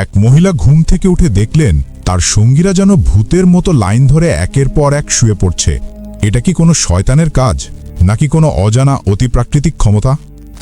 এক মহিলা ঘুম থেকে উঠে দেখলেন তার সঙ্গীরা যেন ভূতের মতো লাইন ধরে একের পর এক শুয়ে পড়ছে। এটা কি কোনো শয়তানের কাজ, নাকি কোনো অজানা অতিপ্রাকৃতিক ক্ষমতা?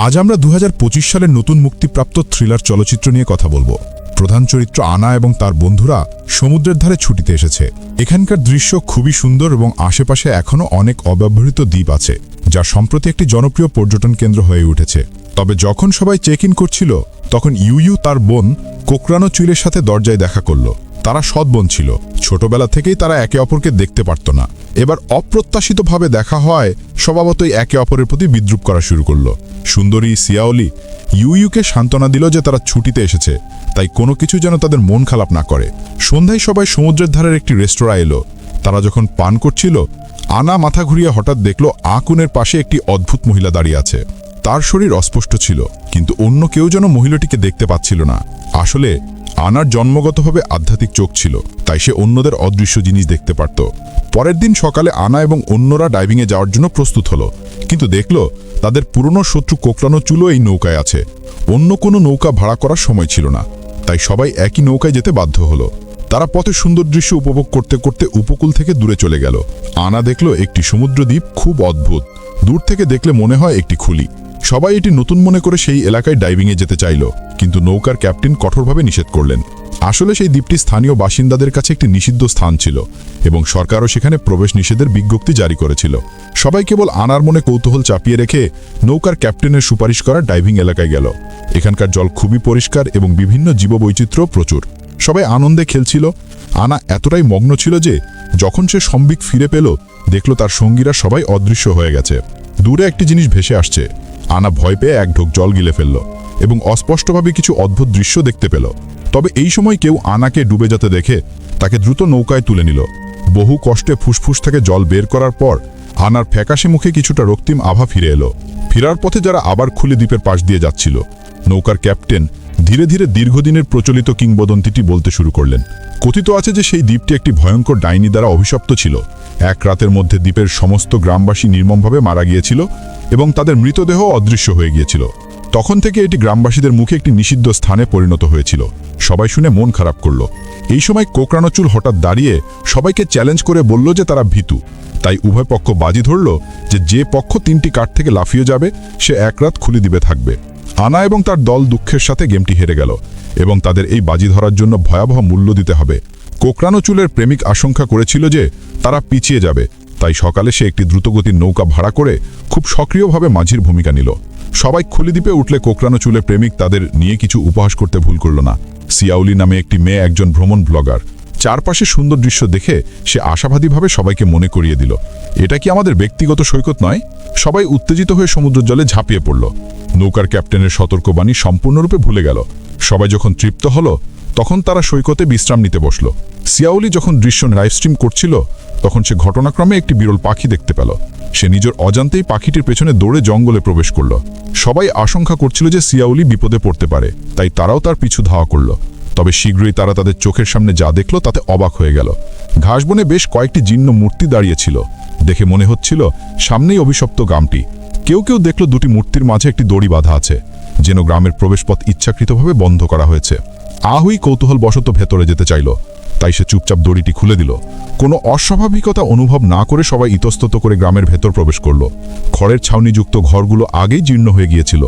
আজ আমরা 2025 সালের নতুন মুক্তিপ্রাপ্ত থ্রিলার চলচ্চিত্র নিয়ে কথা বলবো। প্রধান চরিত্র আনা এবং তার বন্ধুরা সমুদ্রের ধারে ছুটিতে এসেছে। এখানকার দৃশ্য খুবই সুন্দর এবং আশেপাশে এখনও অনেক অব্যবহৃত দ্বীপ আছে, যা সম্প্রতি একটি জনপ্রিয় পর্যটন কেন্দ্র হয়ে উঠেছে। তবে যখন সবাই চেক ইন করছিল, তখন ইউ তার বোন কোকড়ানো চুলের সাথে দরজায় দেখা করল। তারা সৎ বোন ছিল, ছোটবেলা থেকেই তারা একে অপরকে দেখতে পারত না। এবার অপ্রত্যাশিতভাবে দেখা হয়, স্বভাবতই একে অপরের প্রতি বিদ্রুপ করা শুরু করল। সুন্দরী সিয়াওলি ইউকে সান্ত্বনা দিল যে তারা ছুটিতে এসেছে, তাই কোনো কিছু যেন তাদের মন খারাপ না করে। সন্ধ্যায় সবাই সমুদ্রের ধারের একটি রেস্তোরাঁ এলো। তারা যখন পান করছিল, আনা মাথা ঘুরিয়ে হঠাৎ দেখল আকুনের পাশে একটি অদ্ভুত মহিলা দাঁড়িয়ে আছে। তার শরীর অস্পষ্ট ছিল, কিন্তু অন্য কেউ যেন মহিলাটিকে দেখতে পাচ্ছিল না। আসলে আনার জন্মগতভাবে আধ্যাত্মিক চোখ ছিল, তাই সে অন্যদের অদৃশ্য জিনিস দেখতে পারত। পরের দিন সকালে আনা এবং অন্যরা ডাইভিংয়ে যাওয়ার জন্য প্রস্তুত হলো, কিন্তু দেখল তাদের পুরনো শত্রু কোকড়ানো চুলও এই নৌকায় আছে। অন্য কোনো নৌকা ভাড়া করার সময় ছিল না, তাই সবাই একই নৌকায় যেতে বাধ্য হলো। তারা পথে সুন্দর দৃশ্য উপভোগ করতে করতে উপকূল থেকে দূরে চলে গেল। আনা দেখল একটি সমুদ্র দ্বীপ, খুব অদ্ভুত। দূর থেকে দেখলে মনে হয় একটি খুলি। সবাই এটি নতুন মনে করে সেই এলাকায় ডাইভিংয়ে যেতে চাইল, কিন্তু নৌকার ক্যাপ্টেন কঠোরভাবে নিষেধ করলেন। আসলে সেই দ্বীপটি স্থানীয় বাসিন্দাদের কাছে একটি নিষিদ্ধ স্থান ছিল এবং সরকারও সেখানে প্রবেশ নিষেধের বিজ্ঞপ্তি জারি করেছিল। সবাই কেবল আনার মনে কৌতূহল চাপিয়ে রেখে নৌকার ক্যাপ্টেনের সুপারিশ করা ডাইভিং এলাকায় গেল। এখানকার জল খুবই পরিষ্কার এবং বিভিন্ন জীববৈচিত্র্য প্রচুর। সবাই আনন্দে খেলছিল। আনা এতটাই মগ্ন ছিল যে যখন সে সম্বিক ফিরে পেল, দেখল তার সঙ্গীরা সবাই অদৃশ্য হয়ে গেছে। দূরে একটি জিনিস ভেসে আসছে। আনা ভয় পেয়ে এক ঢোক জল গিলে ফেলল এবং অস্পষ্টভাবে কিছু অদ্ভুত দৃশ্য দেখতে পেল। তবে এই সময় কেউ আনাকে ডুবে যেতে দেখে তাকে দ্রুত নৌকায় তুলে নিল। বহু কষ্টে ফুসফুস থেকে জল বের করার পর আনার ফ্যাকাশে মুখে কিছুটা রক্তিম আভা ফিরে এলো। ফেরার পথে যারা আবার খুলে দ্বীপের পাশ দিয়ে যাচ্ছিল, নৌকার ক্যাপ্টেন ধীরে ধীরে দীর্ঘদিনের প্রচলিত কিংবদন্তিটি বলতে শুরু করলেন। কথিত আছে যে সেই দ্বীপটি একটি ভয়ঙ্কর ডাইনি দ্বারা অভিশপ্ত ছিল। এক রাতের মধ্যে দ্বীপের সমস্ত গ্রামবাসী নির্মমভাবে মারা গিয়েছিল এবং তাদের মৃতদেহ অদৃশ্য হয়ে গিয়েছিল। তখন থেকে এটি গ্রামবাসীদের মুখে একটি নিষিদ্ধ স্থানে পরিণত হয়েছিল। সবাই শুনে মন খারাপ করল। এই সময় কোকড়ানো চুল হঠাৎ দাঁড়িয়ে সবাইকে চ্যালেঞ্জ করে বলল যে তারা ভীতু। তাই উভয় পক্ষ বাজি ধরল যে পক্ষ 3টি কাঠ থেকে লাফিয়ে যাবে সে এক রাত খুলি দ্বীপে থাকবে। আনা এবং তার দল দুঃখের সাথে গেমটি হেরে গেল এবং তাদের এই বাজি ধরার জন্য ভয়াবহ মূল্য দিতে হবে। কোকড়ানো চুলের প্রেমিক আশঙ্কা করেছিল যে তারা পিছিয়ে যাবে, তাই সকালে সে একটি দ্রুতগতির নৌকা ভাড়া করে খুব সক্রিয়ভাবে মাঝির ভূমিকা নিল। সবাই খুলি দ্বীপে উঠলে কোকড়ানো চুলের প্রেমিক তাদের নিয়ে কিছু উপহাস করতে ভুল করল না। সিয়াওলি নামে একটি মেয়ে একজন ভ্রমণ ব্লগার। চারপাশে সুন্দর দৃশ্য দেখে সে আশাবাদীভাবে সবাইকে মনে করিয়ে দিল, এটা কি আমাদের ব্যক্তিগত সৈকত নয়? সবাই উত্তেজিত হয়ে সমুদ্র জলে ঝাঁপিয়ে পড়ল। নৌকার ক্যাপ্টেনের সতর্কবাণী সম্পূর্ণরূপে ভুলে গেল। সবাই যখন তৃপ্ত হল, তখন তারা সৈকতে বিশ্রাম নিতে বসল। সিয়াওলি যখন দৃশ্য লাইভ স্ট্রিম করছিল, তখন সে ঘটনাক্রমে একটি বিরল পাখি দেখতে পেল। সে নিজের অজান্তেই পাখিটির পেছনে দৌড়ে জঙ্গলে প্রবেশ করল। সবাই আশঙ্কা করছিল যে সিয়াওলি বিপদে পড়তে পারে, তাই তারাও তার পিছু ধাওয়া করল। তবে শীঘ্রই তারা তাদের চোখের সামনে যা দেখল তাতে অবাক হয়ে গেল। ঘাসবনে বেশ কয়েকটি জীর্ণ মূর্তি দাঁড়িয়েছিল। দেখে মনে হচ্ছিল সামনেই অভিশপ্ত গ্রামটি। কেউ কেউ দেখল দুটি মূর্তির মাঝে একটি দড়ি বাঁধা আছে, যেন গ্রামের প্রবেশপথ ইচ্ছাকৃতভাবে বন্ধ করা হয়েছে। আহুই কৌতূহলবশত ভেতরে যেতে চাইল, তাই সে চুপচাপ দড়িটি খুলে দিল। কোনো অস্বাভাবিকতা অনুভব না করে সবাই ইতস্তত করে গ্রামের ভেতর প্রবেশ করল। খড়ের ছাউনিযুক্ত ঘরগুলো আগেই জীর্ণ হয়ে গিয়েছিল।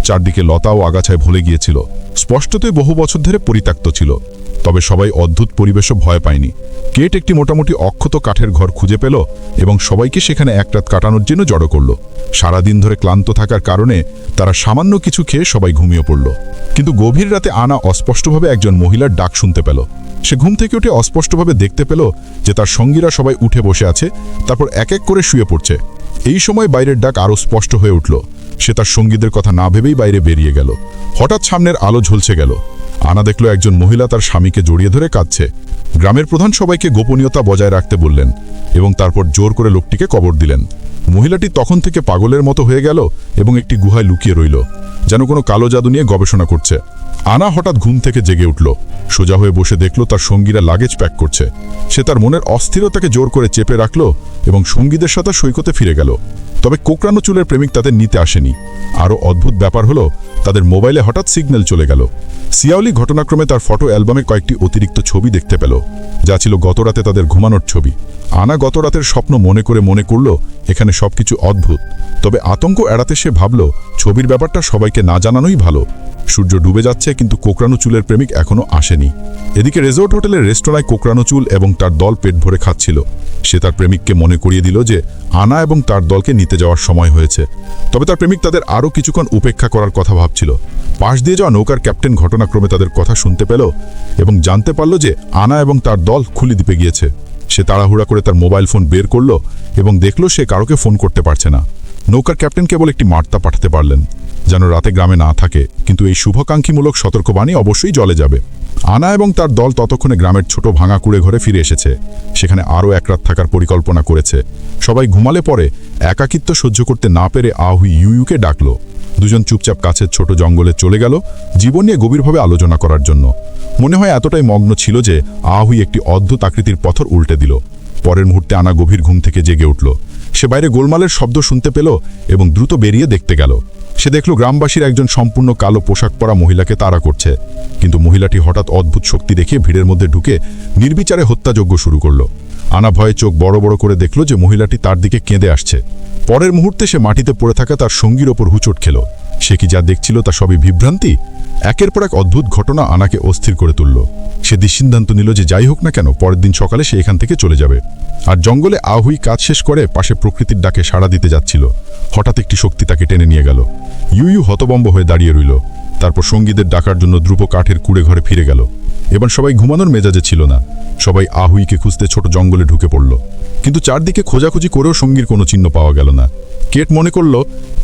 চারদিকে লতা ও আগাছায় ভরে গিয়েছিল। স্পষ্টতই বহু বছর ধরে পরিত্যক্ত ছিল। তবে সবাই অদ্ভুত পরিবেশও ভয় পায়নি। কেট একটি মোটামুটি অক্ষত কাঠের ঘর খুঁজে পেল এবং সবাইকে সেখানে এক রাত কাটানোর জন্য জড়ো করল। সারাদিন ধরে ক্লান্ত থাকার কারণে তারা সামান্য কিছু খেয়ে সবাই ঘুমিয়ে পড়ল। কিন্তু গভীর রাতে আনা অস্পষ্টভাবে একজন মহিলার ডাক শুনতে পেল। সে ঘুম থেকে উঠে অস্পষ্টভাবে দেখতে পেল যে তার সঙ্গীরা সবাই উঠে বসে আছে, তারপর এক এক করে শুয়ে পড়ছে। এই সময় বাইরের ডাক আরও স্পষ্ট হয়ে উঠল। সে তার সঙ্গীদের কথা না ভেবেই বাইরে বেরিয়ে গেল। হঠাৎ সামনের আলো ঝলসে গেল। আনা দেখল একজন মহিলা তার স্বামীকে জড়িয়ে ধরে কাঁদছে। গ্রামের প্রধান সবাইকে গোপনীয়তা বজায় রাখতে বললেন এবং তারপর জোর করে লোকটিকে কবর দিলেন। মহিলাটি তখন থেকে পাগলের মতো হয়ে গেল এবং একটি গুহায় লুকিয়ে রইল, যেন কোনো কালো জাদু নিয়ে গবেষণা করছে। আনা হঠাৎ ঘুম থেকে জেগে উঠল। সোজা হয়ে বসে দেখল তার সঙ্গীরা লাগেজ প্যাক করছে। সে তার মনের অস্থিরতাকে জোর করে চেপে রাখল এবং সঙ্গীদের সাথে সৈকতে ফিরে গেল। তবে কোকড়ানো চুলের প্রেমিক তাদের নিতে আসেনি। আরও অদ্ভুত ব্যাপার হলো, তাদের মোবাইলে হঠাৎ সিগন্যাল চলে গেল। সিয়াউলি ঘটনাক্রমে তার ফটো অ্যালবামে কয়েকটি অতিরিক্ত ছবি দেখতে পেল, যা ছিল গতরাতে তাদের ঘুমানোর ছবি। আনা গতরাতের স্বপ্ন মনে করল এখানে সবকিছু অদ্ভুত। তবে আতঙ্ক এড়াতে সে ভাবল ছবির ব্যাপারটা সবাইকে না জানানোই ভালো। সূর্য ডুবে যাচ্ছে, কিন্তু কোকড়ানো চুলের প্রেমিক এখনও আসেনি। এদিকে রিসোর্ট হোটেলের রেস্তোরাঁয় কোকড়ানো চুল এবং তার দল পেট ভরে খাচ্ছিল। সে তার প্রেমিককে মনে করিয়ে দিল যে আনা এবং তার দলকে নিতে যাওয়ার সময় হয়েছে। তবে তার প্রেমিক তাদের আরও কিছুক্ষণ উপেক্ষা করার কথা ভাবছিল। পাশ দিয়ে যাওয়া নৌকার ক্যাপ্টেন ঘটনাক্রমে তাদের কথা শুনতে পেল এবং জানতে পারল যে আনা এবং তার দল খুলি দ্বীপে গিয়েছে। সে তাড়াহুড়া করে তার মোবাইল ফোন বের করল এবং দেখল সে কারোকে ফোন করতে পারছে না। নৌকার ক্যাপ্টেন কেবল একটি বার্তা পাঠাতে পারলেন, যেন রাতে গ্রামে না থাকে, কিন্তু এই শুভাকাঙ্ক্ষীমূলক সতর্কবাণী অবশ্যই জলে যাবে। আনা এবং তার দল ততক্ষণে গ্রামের ছোট ভাঙা কুড়ে ঘরে ফিরে এসেছে। সেখানে আরও এক রাত থাকার পরিকল্পনা করেছে। সবাই ঘুমালে পরে একাকিত্ব সহ্য করতে না পেরে আহুই ইউইউকে ডাকল। দুজন চুপচাপ কাছের ছোট জঙ্গলে চলে গেল জীবন নিয়ে গভীরভাবে আলোচনা করার জন্য। মনে হয় এতটাই মগ্ন ছিল যে আহুই একটি অদ্ভুত আকৃতির পথর উল্টে দিল। পরের মুহূর্তে আনা গভীর ঘুম থেকে জেগে উঠল। সে বাইরে গোলমালের শব্দ শুনতে পেল এবং দ্রুত বেরিয়ে দেখতে গেল। সে দেখল গ্রামবাসীর একজন সম্পূর্ণ কালো পোশাক পরা মহিলাকে তাড়া করছে, কিন্তু মহিলাটি হঠাৎ অদ্ভুত শক্তি দেখিয়ে ভিড়ের মধ্যে ঢুকে নির্বিচারে হত্যাযজ্ঞ শুরু করল। আনা ভয়ে চোখ বড় বড় করে দেখল যে মহিলাটি তার দিকে কেঁদে আসছে। পরের মুহূর্তে সে মাটিতে পড়ে থাকা তার সঙ্গীর ওপর হুঁচট খেল। সে কি যা দেখছিল তা সবই বিভ্রান্তি? একের পর এক অদ্ভুত ঘটনা আনাকে অস্থির করে তুলল। সে সিদ্ধান্ত নিল যে যাই হোক না কেন পরের দিন সকালে সে এখান থেকে চলে যাবে। আর জঙ্গলে আহুই কাজ শেষ করে পাশে প্রকৃতির ডাকে সাড়া দিতে যাচ্ছিল। হঠাৎ একটি শক্তি তাকে টেনে নিয়ে গেল। ইউইউ হতবম্ব হয়ে দাঁড়িয়ে রইল। তারপর সঙ্গীদের ডাকার জন্য দ্রুত কাঠের কুড়ে ঘরে ফিরে গেল। এবার সবাই ঘুমানোর মেজাজে ছিল না। সবাই আহুইকে খুঁজতে ছোট জঙ্গলে ঢুকে পড়ল, কিন্তু চারদিকে খোঁজাখুঁজি করেও সঙ্গীর কোনো চিহ্ন পাওয়া গেল না। কেট মনে করল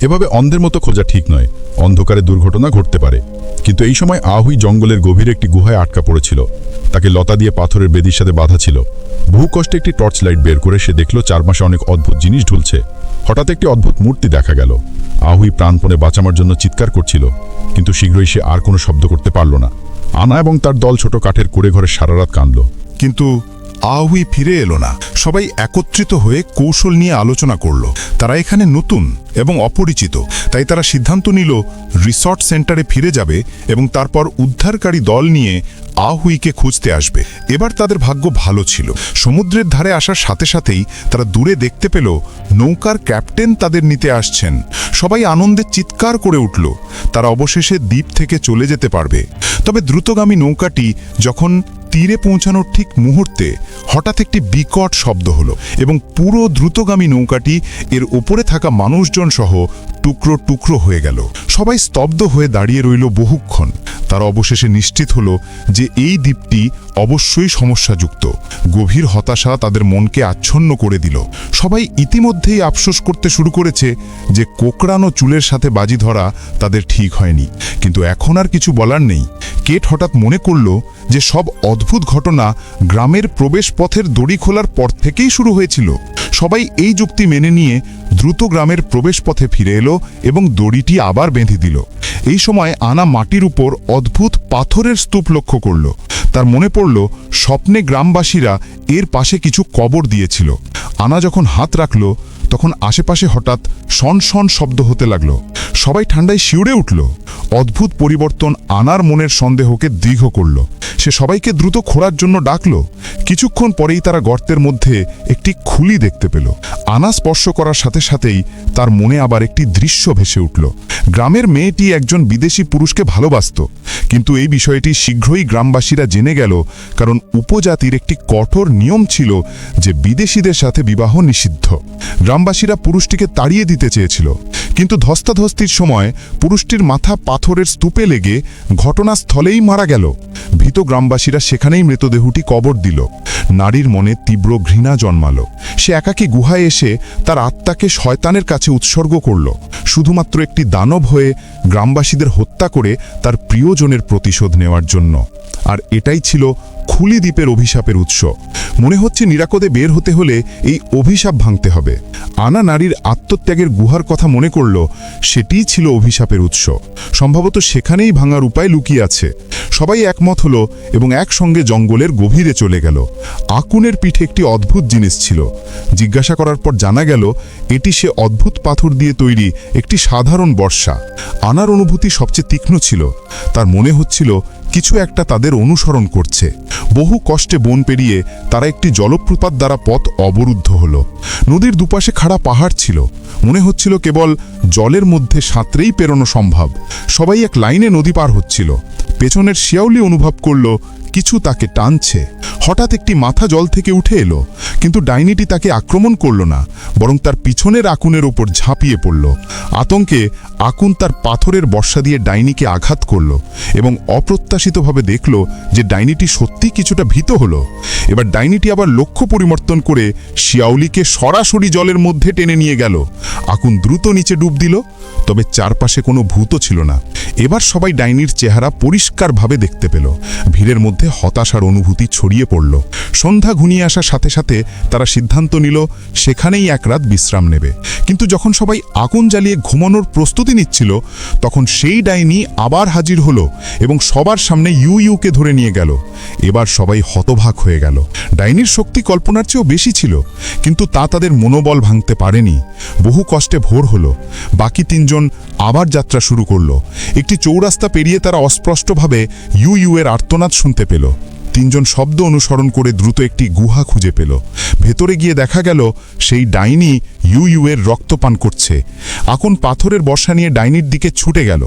এভাবে অন্ধের মতো খোঁজা ঠিক নয়, অন্ধকারে দুর্ঘটনা ঘটতে পারে। কিন্তু এই সময় আহুই জঙ্গলের গভীরে একটি গুহায় আটকা পড়েছিল। তাকে লতা দিয়ে পাথরের বেদির সাথে বাঁধা ছিল। বহু কষ্টে একটি টর্চ লাইট বের করে সে দেখল চারপাশে অনেক অদ্ভুত জিনিস ঝুলছে। হঠাৎ একটি অদ্ভুত মূর্তি দেখা গেল। আহুই প্রাণপণে বাঁচানোর জন্য চিৎকার করছিল, কিন্তু শীঘ্রই সে আর কোনো শব্দ করতে পারল না। আনা এবং তার দল ছোট কাঠের কুড়ে ঘরে সারা রাত কাঁদল, কিন্তু আহুই ফিরে এলো না। সবাই একত্রিত হয়ে কৌশল নিয়ে আলোচনা করল। তারা এখানে নতুন এবং অপরিচিত, তাই তারা সিদ্ধান্ত নিল রিসর্ট সেন্টারে ফিরে যাবে এবং তারপর উদ্ধারকারী দল নিয়ে আহুইকে খুঁজতে আসবে। এবার তাদের ভাগ্য ভালো ছিল। সমুদ্রের ধারে আসার সাথে সাথেই তারা দূরে দেখতে পেল নৌকার ক্যাপ্টেন তাদের নিতে আসছেন। সবাই আনন্দে চিৎকার করে উঠল। তারা অবশেষে দ্বীপ থেকে চলে যেতে পারবে। তবে দ্রুতগামী নৌকাটি যখন তীরে পৌঁছানোর ঠিক মুহূর্তে হঠাৎ একটি বিকট শব্দ হলো এবং পুরো দ্রুতগামী নৌকাটি এর উপরে থাকা মানুষজন সহ টুকরো টুকরো হয়ে গেল। সবাই স্তব্ধ হয়ে দাঁড়িয়ে রইল বহুক্ষণ। তারা অবশেষে নিশ্চিত হলো যে এই দ্বীপটি অবশ্যই সমস্যাযুক্ত। গভীর হতাশা তাদের মনকে আচ্ছন্ন করে দিল। সবাই ইতিমধ্যেই আফসোস করতে শুরু করেছে যে কোকড়ানো চুলের সাথে বাজি ধরা তাদের ঠিক হয়নি। কিন্তু এখন আর কিছু বলার নেই। কেট হঠাৎ মনে করল যে সব অদ্ভুত ঘটনা গ্রামের প্রবেশ পথের দড়ি খোলার পর থেকেই শুরু হয়েছিল। সবাই এই যুক্তি মেনে নিয়ে দ্রুত গ্রামের প্রবেশ পথে ফিরে এলো এবং দড়িটি আবার বেঁধে দিল। এই সময় আনা মাটির উপর অদ্ভুত পাথরের স্তূপ লক্ষ্য করল। তার মনে পড়ল স্বপ্নে গ্রামবাসীরা এর পাশে কিছু কবর দিয়েছিল। আনা যখন হাত রাখল তখন আশেপাশে হঠাৎ শন শন শব্দ হতে লাগলো। সবাই ঠান্ডায় শিউরে উঠল। অদ্ভুত পরিবর্তন আনার মনের সন্দেহকে দীর্ঘ করল। সে সবাইকে দ্রুত খোঁড়ার জন্য ডাকল। কিছুক্ষণ পরেই তারা গর্তের মধ্যে একটি খুলি দেখতে পেল। আনা স্পর্শ করার সাথে সাথেই তার মনে আবার একটি দৃশ্য ভেসে উঠল। গ্রামের মেয়েটি একজন বিদেশি পুরুষকে ভালোবাসত, কিন্তু এই বিষয়টি শীঘ্রই গ্রামবাসীরা জেনে গেল, কারণ উপজাতির একটি কঠোর নিয়ম ছিল যে বিদেশিদের সাথে বিবাহ নিষিদ্ধ। গ্রামবাসীরা পুরুষটিকে তাড়িয়ে দিতে চেয়েছিল, কিন্তু ধস্তাধস্তির সময় পুরুষটির মাথা পাথরের স্তূপে লেগে ঘটনাস্থলেই মারা গেল। ভীত গ্রামবাসীরা সেখানেই মৃতদেহটি কবর দিল। নারীর মনে তীব্র ঘৃণা জন্মালো। সে একাকী গুহায় এসে তার আত্মাকে শয়তানের কাছে উৎসর্গ করল, শুধুমাত্র একটি দানব হয়ে গ্রামবাসীদের হত্যা করে তার প্রিয়জনের প্রতিশোধ নেওয়ার জন্য। আর এটাই ছিল খুলি দ্বীপের অভিশাপের উৎস। মনে হচ্ছে নিরাপদে বের হতে হলে এই অভিশাপ ভাঙতে হবে। আনা নারীর আত্মত্যাগের গুহার কথা মনে করল, সেটিই ছিল অভিশাপের উৎস। সম্ভবত সেখানেই ভাঙার উপায় লুকিয়ে আছে। সবাই একমত হলো এবং একসঙ্গে জঙ্গলের গভীরে চলে গেল। আকুনের পিঠে একটি অদ্ভুত জিনিস ছিল। জিজ্ঞাসা করার পর জানা গেল এটি সে অদ্ভুত পাথর দিয়ে তৈরি একটি সাধারণ বর্ষা। আনার অনুভূতি সবচেয়ে তীক্ষ্ণ ছিল। তার মনে হচ্ছিল কিছু একটা তাদের অনুসরণ করছে। বহু কষ্টে বন পেরিয়ে তারা একটি জলপ্রপাত দ্বারা পথ অবরুদ্ধ হলো। নদীর দুপাশে খাড়া পাহাড় ছিল। মনে হচ্ছিল কেবল জলের মধ্যে সাঁতরেই পেরোনো সম্ভব। সবাই এক লাইনে নদী পার হচ্ছিল। পেছনের শিয়াউলি অনুভব করল কিছু তাকে টানছে। হঠাৎ একটি মাথা জল থেকে উঠে এলো, কিন্তু ডাইনিটি তাকে আক্রমণ করল না, বরং তার পিছনের আকুনের ওপর ঝাঁপিয়ে পড়ল। আতঙ্কে আকুন তার পাথরের বর্ষা দিয়ে ডাইনিকে আঘাত করল এবং অপ্রত্যাশিতভাবে দেখল যে ডাইনিটি সত্যি কিছুটা ভীত হলো। এবার ডাইনিটি আবার লক্ষ্য পরিবর্তন করে শিয়াউলিকে সরাসরি জলের মধ্যে টেনে নিয়ে গেল। আকুন দ্রুত নিচে ডুব দিল, তবে চারপাশে কোনো ভূত ছিল না। এবার সবাই ডাইনির চেহারা পরিষ্কারভাবে দেখতে পেল। ভিড়ের মধ্যে হতাশার অনুভূতি ছড়িয়ে পড়ল। সন্ধ্যা ঘনিয়ে আসার সাথে সাথে তারা সিদ্ধান্ত নিল সেখানেই এক রাত বিশ্রাম নেবে। কিন্তু যখন সবাই আগুন জ্বালিয়ে ঘুমানোর প্রস্তুতি নিচ্ছিল, তখন সেই ডাইনি আবার হাজির হলো এবং সবার সামনে ইউকে ধরে নিয়ে গেল। এবার সবাই হতবাক হয়ে গেল। ডাইনির শক্তি কল্পনার চেয়েও বেশি ছিল, কিন্তু তা তাদের মনোবল ভাঙতে পারেনি। বহু কষ্টে ভোর হলো। বাকি তিনজন আবার যাত্রা শুরু করলো। একটি চৌরাস্তা পেরিয়ে তারা অস্পষ্টভাবে এর আর্তনাদ শুনতে পেল। তিনজন শব্দ অনুসরণ করে দ্রুত একটি গুহা খুঁজে পেল। ভেতরে গিয়ে দেখা গেল সেই ডাইনি এর রক্ত পান করছে। আকুন পাথরের বর্ষা নিয়ে ডাইনির দিকে ছুটে গেল।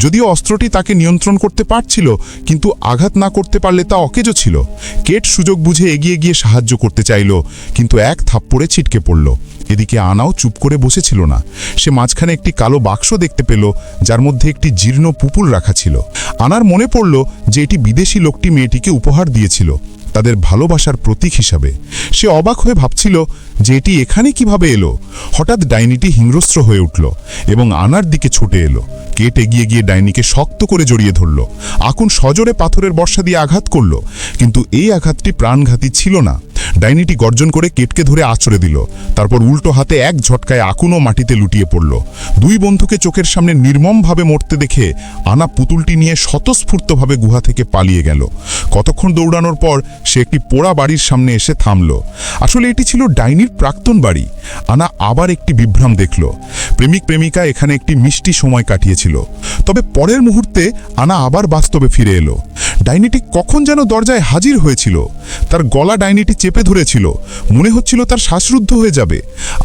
যদিও অস্ত্রটি তাকে নিয়ন্ত্রণ করতে পারছিল, কিন্তু আঘাত না করতে পারলে তা অকেজো ছিল। কেট সুযোগ বুঝে এগিয়ে গিয়ে সাহায্য করতে চাইল, কিন্তু এক থাপ্পড়ে ছিটকে পড়ল। এদিকে আনাও চুপ করে বসেছিল না। সে মাঝখানে একটি কালো বাক্স দেখতে পেল, যার মধ্যে একটি জীর্ণ পুপুল রাখা ছিল। আনার মনে পড়ল যে এটি বিদেশি লোকটি মেয়েটিকে উপহার দিয়েছিল, তাদের ভালোবাসার প্রতীক হিসাবে। সে অবাক হয়ে ভাবছিল যে এটি এখানে কিভাবে এলো। হঠাৎ ডাইনিটি হিংস্র হয়ে উঠল এবং আনার দিকে ছুটে এলো। কেট এগিয়ে গিয়ে ডাইনিকে শক্ত করে জড়িয়ে ধরল। আকুন সজোরে পাথরের বর্ষা দিয়ে আঘাত করল, কিন্তু এই আঘাতটি প্রাণঘাতী ছিল না। ডাইনিটি গর্জন করে কেটকে ধরে আছড়ে দিল। তারপর উল্টো হাতে এক ঝটকায় আকুনও মাটিতে লুটিয়ে পড়ল। দুই বন্ধুকে চোখের সামনে নির্মমভাবে মরতে দেখে আনা পুতুলটি নিয়ে স্বতঃস্ফূর্তভাবে গুহা থেকে পালিয়ে গেল। কতক্ষণ দৌড়ানোর পর সে একটি পোড়া বাড়ির সামনে এসে থামল। আসলে এটি ছিল ডাইনির প্রাক্তন বাড়ি। আনা আবার একটি বিভ্রাম দেখল। প্রেমিক প্রেমিকা এখানে একটি মিষ্টি সময় কাটিয়েছিল, তবে পরের মুহূর্তে আনা আবার বাস্তবে ফিরে এলো। ডাইনিটি কখন যেন দরজায় হাজির হয়েছিল। তার গলা ডাইনিটি চেপে ধরেছিল। মনে হচ্ছিল তার শ্বাসরুদ্ধ হয়ে যাবে।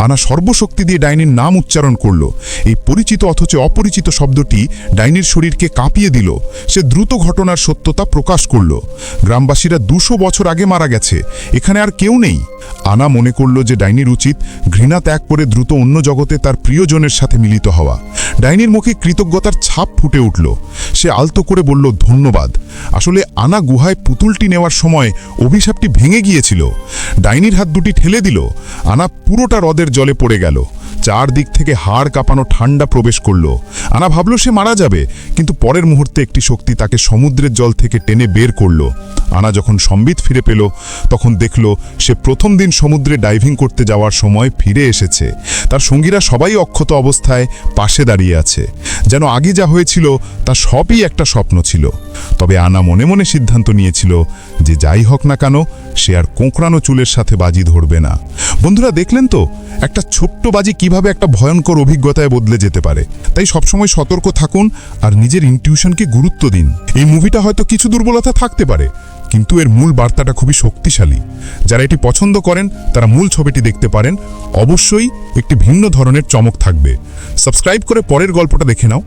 আনা সর্বশক্তি দিয়ে ডাইনির নাম উচ্চারণ করল। এই পরিচিত অথচ অপরিচিত শব্দটি ডাইনির শরীরকে কাঁপিয়ে দিল। সে দ্রুত ঘটনার সত্যতা প্রকাশ করল। গ্রামবাসীরা 200 বছর আগে মারা গেছে, এখানে আর কেউ নেই। আনা মনে করল যে ডাইনির উচিত ঘৃণা ত্যাগ করে দ্রুত অন্য জগতে তার প্রিয়জনের সাথে মিলিত হওয়া। ডাইনির মুখে কৃতজ্ঞতার ছাপ ফুটে উঠল। সে আলতো করে বলল, ধন্যবাদ। আসলে আনা গুহায় পুতুলটি নেওয়ার সময় অভিশাপটি ভেঙে গিয়েছিল। ডাইনির হাত দুটি ঠেলে দিল। আনা পুরোটা হ্রদের জলে পড়ে গেল। চারদিক থেকে হাড় কাঁপানো ঠান্ডা প্রবেশ করল। আনা ভাবল সে মারা যাবে, কিন্তু পরের মুহূর্তে একটি শক্তি তাকে সমুদ্রের জল থেকে টেনে বের করল। আনা যখন সম্বিত ফিরে পেল, তখন দেখল সে প্রথম দিন সমুদ্রে ডাইভিং করতে যাওয়ার সময় ফিরে এসেছে। তার সঙ্গীরা সবাই অক্ষত অবস্থায় পাশে দাঁড়িয়ে আছে, যেন আগে যা হয়েছিল তা সবই একটা স্বপ্ন ছিল। তবে আনা মনে মনে সিদ্ধান্ত নিয়েছিল যে যাই হোক না কেন, সে আর কোঁকড়ানো চুলের সাথে বাজি ধরবে না। বন্ধুরা, দেখলেন তো একটা ছোট্ট বাজি কিভাবে একটা ভয়ঙ্কর অভিজ্ঞতায় বদলে যেতে পারে। তাই সবসময় সতর্ক থাকুন আর নিজের ইনটিউশনকে গুরুত্ব দিন। এই মুভিটা হয়তো কিছু দুর্বলতা থাকতে পারে, কিন্তু এর মূল বার্তাটা খুবই শক্তিশালী। যারা এটি পছন্দ করেন তারা মূল ছবিটি দেখতে পারেন। অবশ্যই একটি ভিন্ন ধরনের চমক থাকবে। সাবস্ক্রাইব করে পরের গল্পটা দেখে নাও।